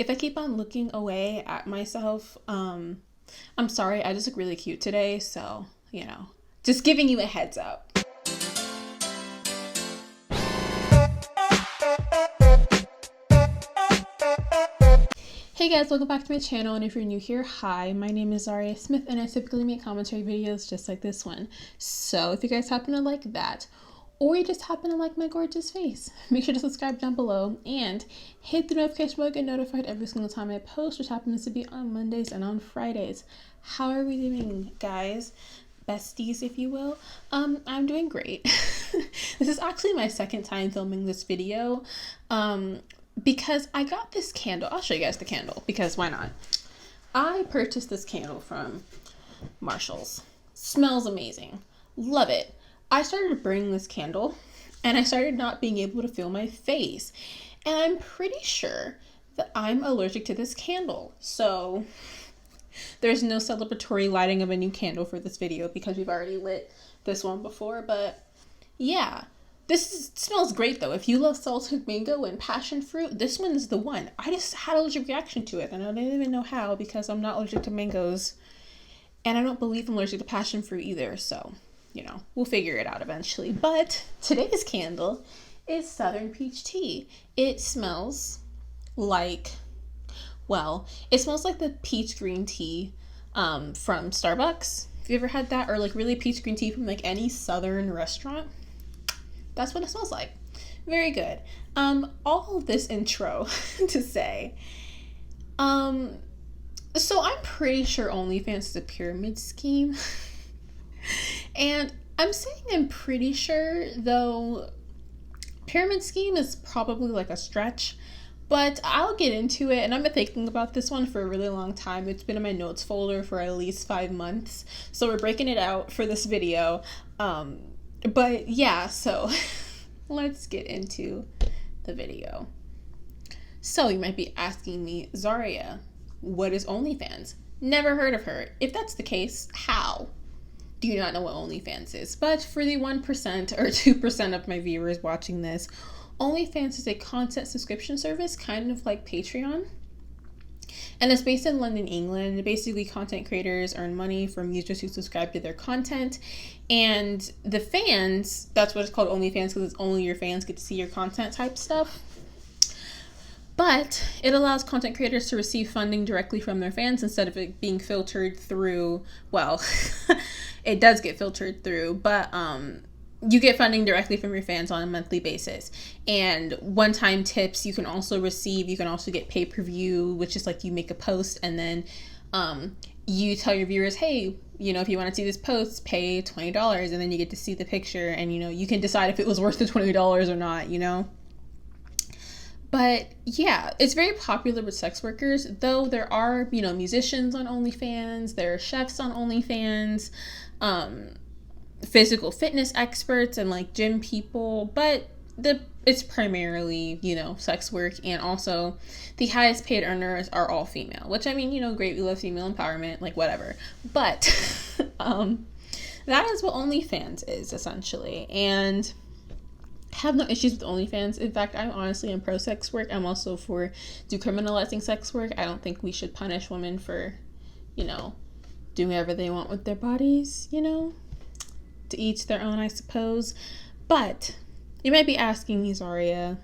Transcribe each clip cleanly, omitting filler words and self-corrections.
If I keep on looking away at myself, I'm sorry, I just look really cute today, so, just giving you a heads up. Hey guys, welcome back to my channel, and if you're new here, hi, my name is Zhariya Smith, and I typically make commentary videos just like this one. So if you guys happen to like that, or you just happen to like my gorgeous face, make sure to subscribe down below and hit the notification bell to get notified every single time I post, which happens to be on Mondays and on Fridays. How are we doing, guys? Besties, if you will. I'm doing great. This is actually my second time filming this video. Because I got this candle. I'll show you guys the candle because why not? I purchased this candle from Marshall's. Smells amazing. Love it. I started burning this candle and I started not being able to feel my face. And I'm pretty sure that I'm allergic to this candle. So there's no celebratory lighting of a new candle for this video because we've already lit this one before. But yeah. Smells great though. If you love salted mango and passion fruit, this one is the one. I just had an allergic reaction to it and I didn't even know how because I'm not allergic to mangoes and I don't believe I'm allergic to passion fruit either. So, we'll figure it out eventually. But today's candle is Southern Peach Tea. It smells like, it smells like the peach green tea from Starbucks. Have you ever had that? Or like really peach green tea from like any Southern restaurant? That's what it smells like. Very good. All of this intro to say, so I'm pretty sure OnlyFans is a pyramid scheme. And I'm saying I'm pretty sure, though pyramid scheme is probably like a stretch, but I'll get into it. And I've been thinking about this one for a really long time. It's been in my notes folder for at least 5 months. So we're breaking it out for this video. But yeah, so let's get into the video. So you might be asking me, Zhariya, what is OnlyFans? Never heard of her. If that's the case, how do you not know what OnlyFans is? But for the 1% or 2% of my viewers watching this, OnlyFans is a content subscription service, kind of like Patreon. And it's based in London, England. Basically, content creators earn money from users who subscribe to their content. And the fans, that's what it's called, OnlyFans, because it's only your fans get to see your content type stuff. But it allows content creators to receive funding directly from their fans instead of it being filtered through, it does get filtered through, but you get funding directly from your fans on a monthly basis. And one-time tips you can also receive. You can also get pay-per-view, which is like you make a post and then you tell your viewers, hey, if you want to see this post, pay $20, and then you get to see the picture and, you can decide if it was worth the $20 or not, But yeah, it's very popular with sex workers, though there are, musicians on OnlyFans, there are chefs on OnlyFans, physical fitness experts and like gym people, but it's primarily, sex work, and also the highest paid earners are all female, which I mean, great, we love female empowerment, like whatever. But that is what OnlyFans is essentially, and I have no issues with OnlyFans. In fact, I honestly am pro sex work. I'm also for decriminalizing sex work. I don't think we should punish women for, doing whatever they want with their bodies, to each their own, I suppose. But you might be asking me, Zhariya,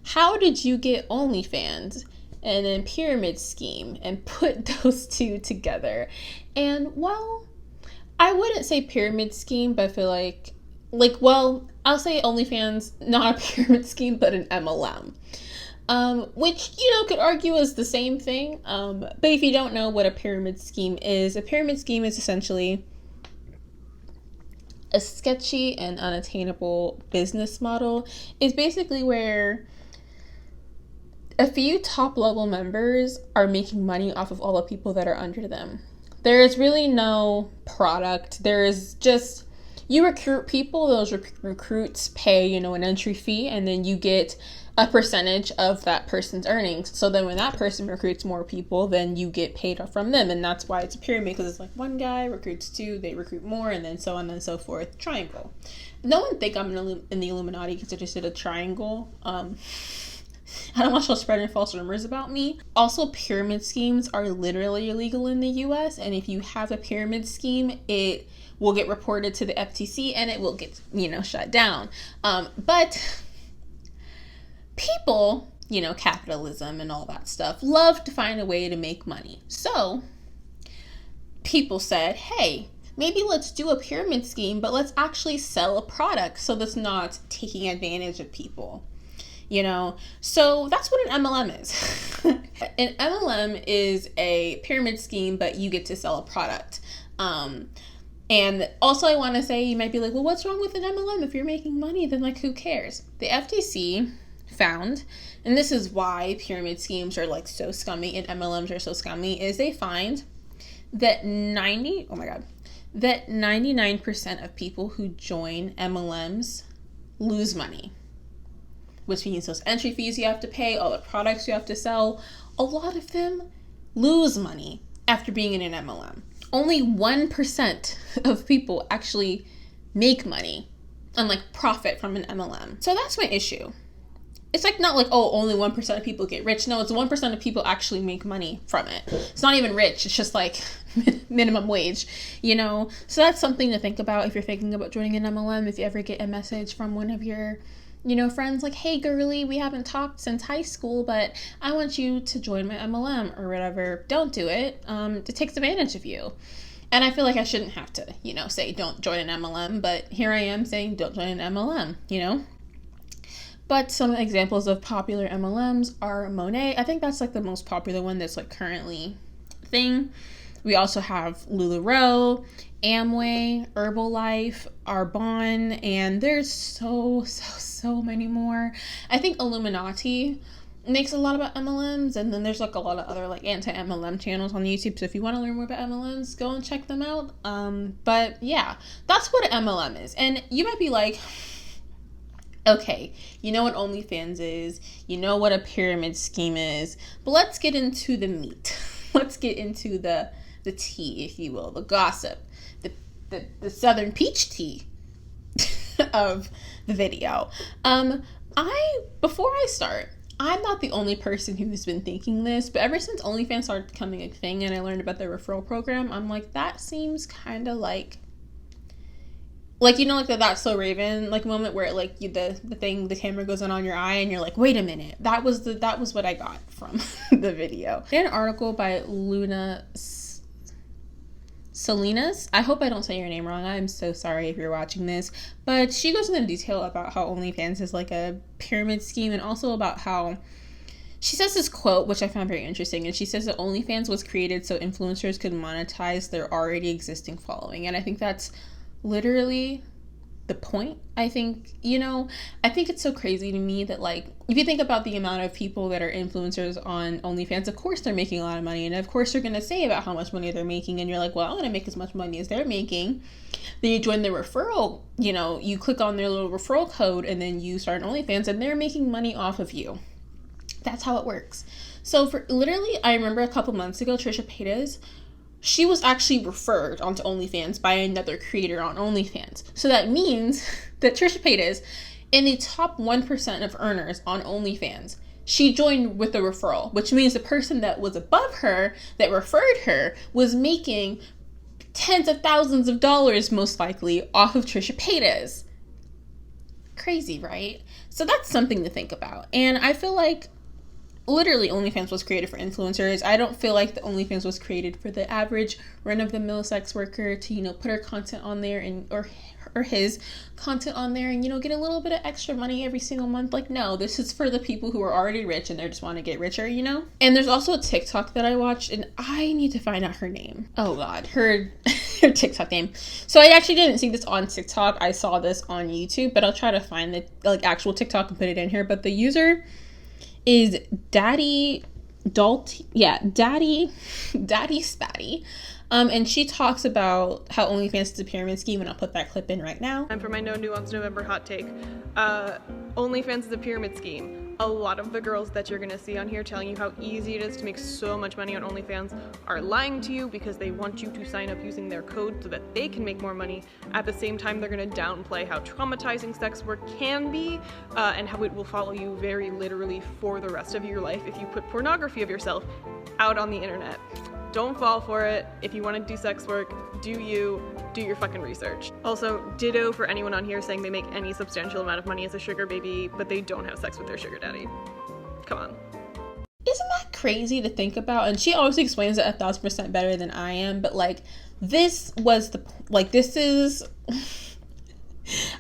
how did you get OnlyFans and then pyramid scheme and put those two together? And I wouldn't say pyramid scheme, but I feel like I'll say OnlyFans, not a pyramid scheme, but an MLM. Which, could argue is the same thing. But if you don't know what a pyramid scheme is essentially a sketchy and unattainable business model. It's basically where a few top-level members are making money off of all the people that are under them. There is really no product. There is just, you recruit people, those recruits pay, an entry fee, and then you get a percentage of that person's earnings. So then when that person recruits more people, then you get paid off from them. And that's why it's a pyramid, because it's like one guy recruits two, they recruit more, and then so on and so forth. Triangle. No one think I'm in the Illuminati because I just did a triangle. I don't want y'all spreading false rumors about me. Also, pyramid schemes are literally illegal in the US. And if you have a pyramid scheme, it will get reported to the FTC and it will get, shut down. But people, capitalism and all that stuff, love to find a way to make money. So people said, hey, maybe let's do a pyramid scheme, but let's actually sell a product so that's not taking advantage of people. So that's what an MLM is. An MLM is a pyramid scheme, but you get to sell a product. And also I want to say, you might be like, well, what's wrong with an MLM? If you're making money, then who cares? The FTC found, and this is why pyramid schemes are so scummy and MLMs are so scummy, is they find that 99% of people who join MLMs lose money. Which means those entry fees you have to pay, all the products you have to sell, a lot of them lose money after being in an MLM. Only 1% of people actually make money and profit from an MLM. So that's my issue. It's not only 1% of people get rich. No, it's 1% of people actually make money from it. It's not even rich. It's just minimum wage, So that's something to think about if you're thinking about joining an MLM. If you ever get a message from one of your friends hey girly, we haven't talked since high school, but I want you to join my MLM or whatever. Don't do it. It takes advantage of you. And I feel like I shouldn't have to, say don't join an MLM, but here I am saying don't join an MLM, But some examples of popular MLMs are Monet. I think that's the most popular one that's currently a thing. We also have LuLaRoe, Amway, Herbalife, Arbonne, and there's so many more. I think Illuminati makes a lot about MLMs, and then there's a lot of other anti-MLM channels on YouTube. So if you want to learn more about MLMs, go and check them out. But yeah, that's what an MLM is. And you might be like, okay, you know what OnlyFans is, you know what a pyramid scheme is, but let's get into the meat. Let's get into the tea, if you will, the gossip, the Southern peach tea of the video. Before I start, I'm not the only person who's been thinking this, but ever since OnlyFans started becoming a thing and I learned about their referral program, I'm that seems kind of the That's So Raven moment where the camera goes on your eye and you're wait a minute, that was what I got from the video. An article by Luna Salinas. I hope I don't say your name wrong. I'm so sorry if you're watching this, but she goes into detail about how OnlyFans is a pyramid scheme, and also about how she says this quote, which I found very interesting, and she says that OnlyFans was created so influencers could monetize their already existing following. And I think that's literally the point. I think it's so crazy to me that if you think about the amount of people that are influencers on OnlyFans, of course they're making a lot of money, and of course they're going to say about how much money they're making, and you're well, I'm going to make as much money as they're making. Then you join their referral, you click on their little referral code, and then you start an OnlyFans, and they're making money off of you. That's how it works. So I remember a couple months ago, Trisha Paytas, she was actually referred onto OnlyFans by another creator on OnlyFans. So that means that Trisha Paytas, in the top 1% of earners on OnlyFans, she joined with a referral, which means the person that was above her, that referred her, was making tens of thousands of dollars, most likely, off of Trisha Paytas. Crazy, right? So that's something to think about. And I feel literally OnlyFans was created for influencers. I don't feel the OnlyFans was created for the average run-of-the-mill sex worker to put her content on there or his content on there and get a little bit of extra money every single month. No, this is for the people who are already rich and they just want to get richer, And there's also a TikTok that I watched, and I need to find out her name. Oh god, her TikTok name. So I actually didn't see this on TikTok. I saw this on YouTube, but I'll try to find the actual TikTok and put it in here. But the user is Daddy Spatty. And she talks about how OnlyFans is a pyramid scheme, and I'll put that clip in right now. And for my No Nuance November hot take, OnlyFans is a pyramid scheme. A lot of the girls that you're gonna see on here telling you how easy it is to make so much money on OnlyFans are lying to you because they want you to sign up using their code so that they can make more money. At the same time, they're gonna downplay how traumatizing sex work can be and how it will follow you very literally for the rest of your life if you put pornography of yourself out on the internet. Don't fall for it. If you want to do sex work, do your fucking research. Also, ditto for anyone on here saying they make any substantial amount of money as a sugar baby, but they don't have sex with their sugar daddy. Come on. Isn't that crazy to think about? And she always explains it 1,000% better than I am, but like, this is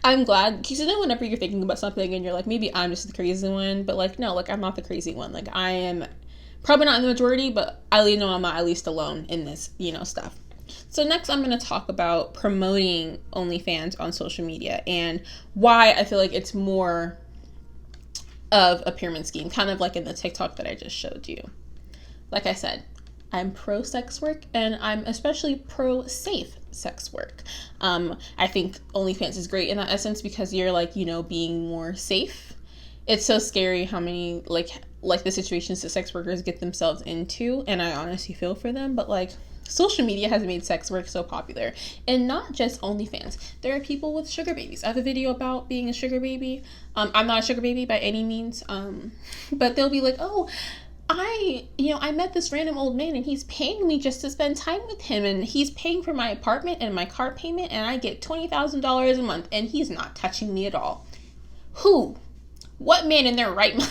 I'm glad, because you know, whenever you're thinking about something and you're like, maybe I'm just the crazy one, but like, no, like, I'm not the crazy one. Like, I am probably not in the majority, but I know I'm not at least alone in this, stuff. So next I'm going to talk about promoting OnlyFans on social media and why I feel like it's more of a pyramid scheme, kind of like in the TikTok that I just showed you. Like I said, I'm pro sex work and I'm especially pro safe sex work. I think OnlyFans is great in that essence because you're like, being more safe. It's so scary how many like the situations that sex workers get themselves into, and I honestly feel for them, but like, social media has made sex work so popular, and not just OnlyFans. There are people with sugar babies. I have a video about being a sugar baby. I'm not a sugar baby by any means, but they'll be like, oh, I met this random old man and he's paying me just to spend time with him, and he's paying for my apartment and my car payment, and I get $20,000 a month and he's not touching me at all. Who? What man in their right mind?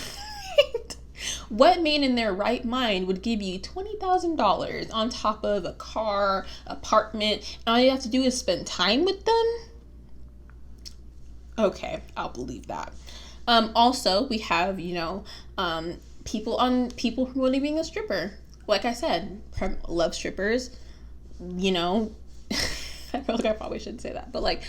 What man in their right mind would give you $20,000 on top of a car, apartment, and all you have to do is spend time with them? Okay, I'll believe that. Also, we have, people who want to be a stripper. Like I said, love strippers. I feel like I probably shouldn't say that, but like,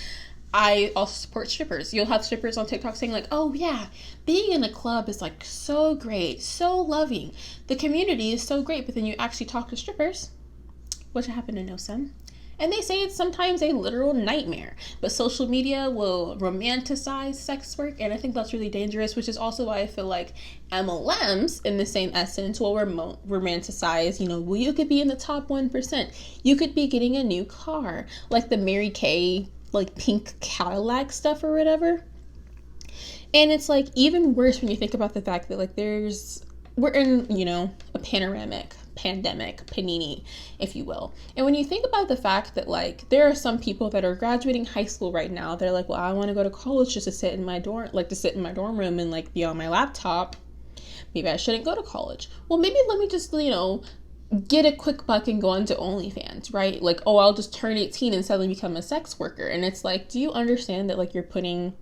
I also support strippers. You'll have strippers on TikTok saying like, oh yeah, being in a club is like so great, so loving. The community is so great, but then you actually talk to strippers, which I happen to know some, and they say it's sometimes a literal nightmare. But social media will romanticize sex work, and I think that's really dangerous, which is also why I feel like MLMs, in the same essence, will romanticize, well, you could be in the top 1%. You could be getting a new car, like the Mary Kay like pink Cadillac stuff or whatever. And it's like even worse when you think about the fact that like we're in, a pandemic, panini, if you will. And when you think about the fact that like there are some people that are graduating high school right now, they're like, well, I want to go to college just to sit in my dorm room and like be on my laptop. Maybe I shouldn't go to college. Well, maybe let me just, get a quick buck and go onto OnlyFans, right? Like, oh, I'll just turn 18 and suddenly become a sex worker. And it's like, do you understand that like you're putting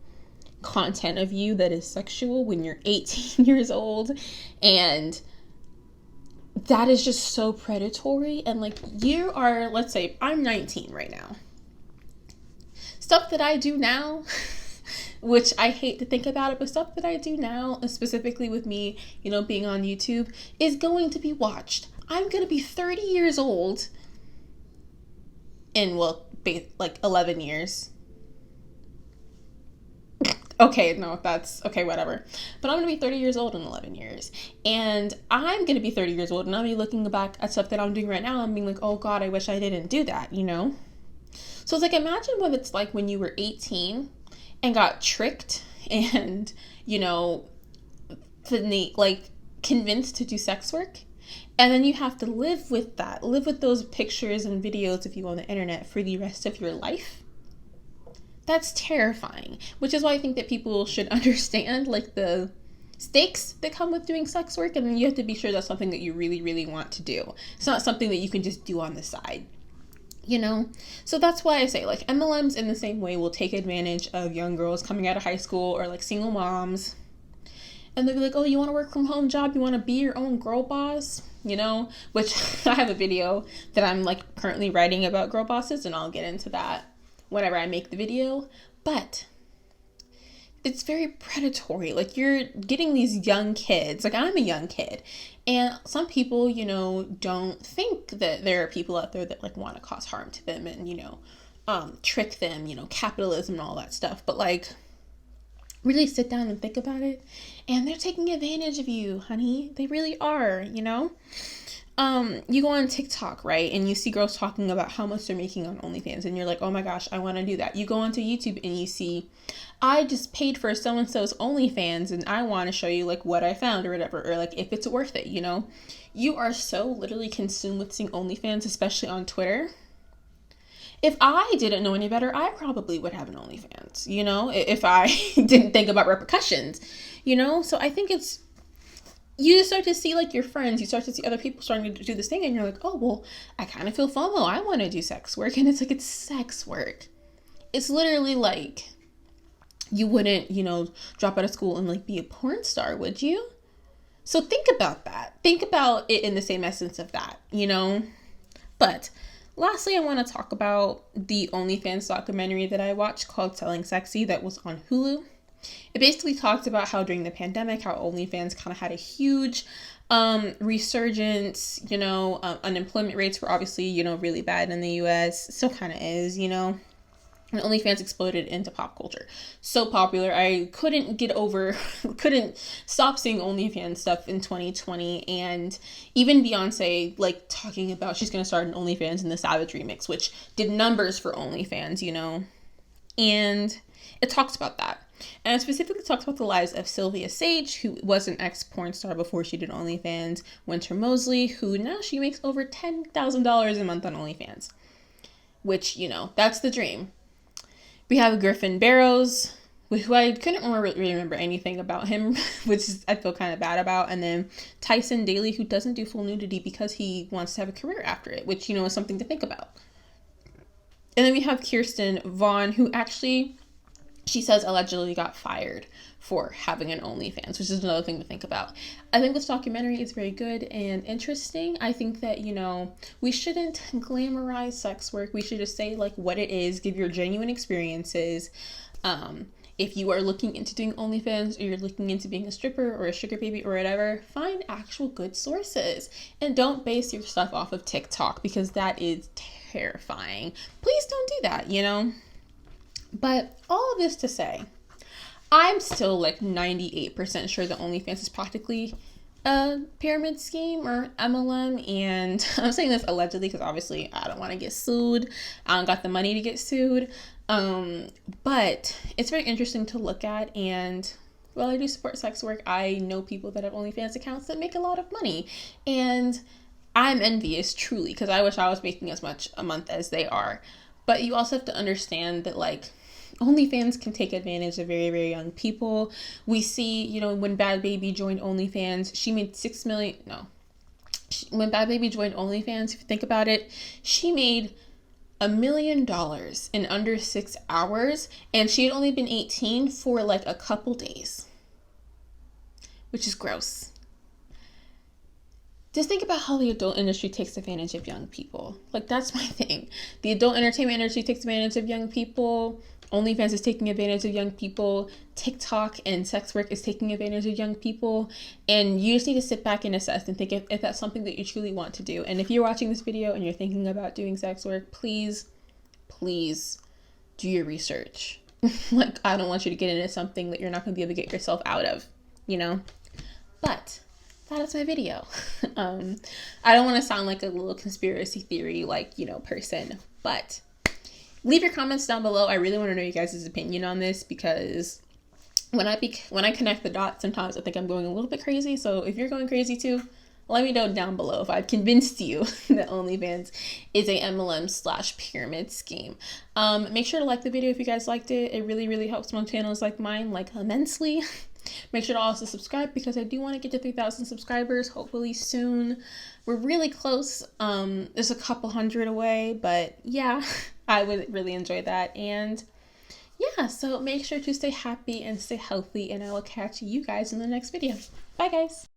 content of you that is sexual when you're 18 years old? And that is just so predatory. And like, you are, let's say I'm 19 right now. Stuff that I do now, which I hate to think about it, but stuff that I do now, specifically with me, being on YouTube, is going to be watched. I'm going to be 30 years old in, like 11 years. Okay, no, that's, okay, whatever. But I'm going to be 30 years old in 11 years. And I'm going to be 30 years old and I'll be looking back at stuff that I'm doing right now and being like, oh God, I wish I didn't do that, So it's like, imagine what it's like when you were 18 and got tricked and, convinced to do sex work. And then you have to live with those pictures and videos of you on the internet for the rest of your life. That's terrifying, which is why I think that people should understand like the stakes that come with doing sex work. And then you have to be sure that's something that you really, really want to do. It's not something that you can just do on the side, So that's why I say like MLMs in the same way will take advantage of young girls coming out of high school or like single moms. And they'll be like, oh, you want to work from home job? You want to be your own girl boss? Which I have a video that I'm like currently writing about girl bosses, and I'll get into that whenever I make the video. But it's very predatory. Like you're getting these young kids, like I'm a young kid, and some people, don't think that there are people out there that like want to cause harm to them and, trick them, capitalism and all that stuff. But like, really sit down and think about it, and they're taking advantage of you, honey. They really are, you know? You go on TikTok, right? And you see girls talking about how much they're making on OnlyFans, and you're like, oh my gosh, I want to do that. You go onto YouTube and you see, I just paid for so-and-so's OnlyFans and I want to show you like what I found or whatever, or like if it's worth it, you know? You are so literally consumed with seeing OnlyFans, especially on Twitter. If I didn't know any better, I probably would have an OnlyFans, you know, if I didn't think about repercussions, you know? So I think it's, you start to see like your friends, you start to see other people starting to do this thing, and you're like, oh, well, I kind of feel FOMO. I want to do sex work. And it's like, it's sex work. It's literally like, you wouldn't, you know, drop out of school and like be a porn star, would you? So think about that. Think about it in the same essence of that, you know? But lastly, I want to talk about the OnlyFans documentary that I watched called Selling Sexy that was on Hulu. It basically talked about how during the pandemic, how OnlyFans kind of had a huge resurgence, you know, unemployment rates were obviously, you know, really bad in the US, still kind of is, you know, and OnlyFans exploded into pop culture. So popular, I couldn't stop seeing OnlyFans stuff in 2020, and even Beyonce, like, talking about she's going to start an OnlyFans in the Savage remix, which did numbers for OnlyFans, you know, and it talks about that. And it specifically talks about the lives of Sylvia Sage, who was an ex-porn star before she did OnlyFans, Winter Mosley, who now she makes over $10,000 a month on OnlyFans, which, you know, that's the dream. We have Griffin Barrows, who I couldn't really remember anything about him, which I feel kind of bad about. And then Tyson Daly, who doesn't do full nudity because he wants to have a career after it, which, you know, is something to think about. And then we have Kirsten Vaughn, who actually, she says allegedly got fired for having an OnlyFans, which is another thing to think about. I think this documentary is very good and interesting. I think that, you know, we shouldn't glamorize sex work. We should just say like what it is, give your genuine experiences. If you are looking into doing OnlyFans, or you're looking into being a stripper or a sugar baby or whatever, find actual good sources and don't base your stuff off of TikTok, because that is terrifying. Please don't do that, you know? But all of this to say, I'm still like 98% sure that OnlyFans is practically a pyramid scheme or MLM. And I'm saying this allegedly because obviously I don't want to get sued. I don't got the money to get sued. But it's very interesting to look at. And while I do support sex work, I know people that have OnlyFans accounts that make a lot of money. And I'm envious, truly, because I wish I was making as much a month as they are. But you also have to understand that, like, OnlyFans can take advantage of very, very young people. We see, you know, when Bad Baby joined OnlyFans, she made $6 million. No. When Bad Baby joined OnlyFans, if you think about it, she made $1 million in under 6 hours. And she had only been 18 for like a couple days, which is gross. Just think about how the adult industry takes advantage of young people. Like, that's my thing. The adult entertainment industry takes advantage of young people. OnlyFans is taking advantage of young people. TikTok and sex work is taking advantage of young people. And you just need to sit back and assess and think if that's something that you truly want to do. And if you're watching this video and you're thinking about doing sex work, please do your research. Like, I don't want you to get into something that you're not going to be able to get yourself out of, you know? But that is my video. I don't want to sound like a little conspiracy theory, like, you know, person, but leave your comments down below. I really want to know you guys' opinion on this, because when I connect the dots, sometimes I think I'm going a little bit crazy. So if you're going crazy too, let me know down below if I've convinced you that OnlyFans is a MLM/pyramid scheme. Make sure to like the video if you guys liked it. It really, really helps small channels like mine, like, immensely. Make sure to also subscribe, because I do want to get to 3,000 subscribers, hopefully soon. We're really close. There's a couple hundred away, but yeah, I would really enjoy that. And yeah, so make sure to stay happy and stay healthy, and I will catch you guys in the next video. Bye, guys.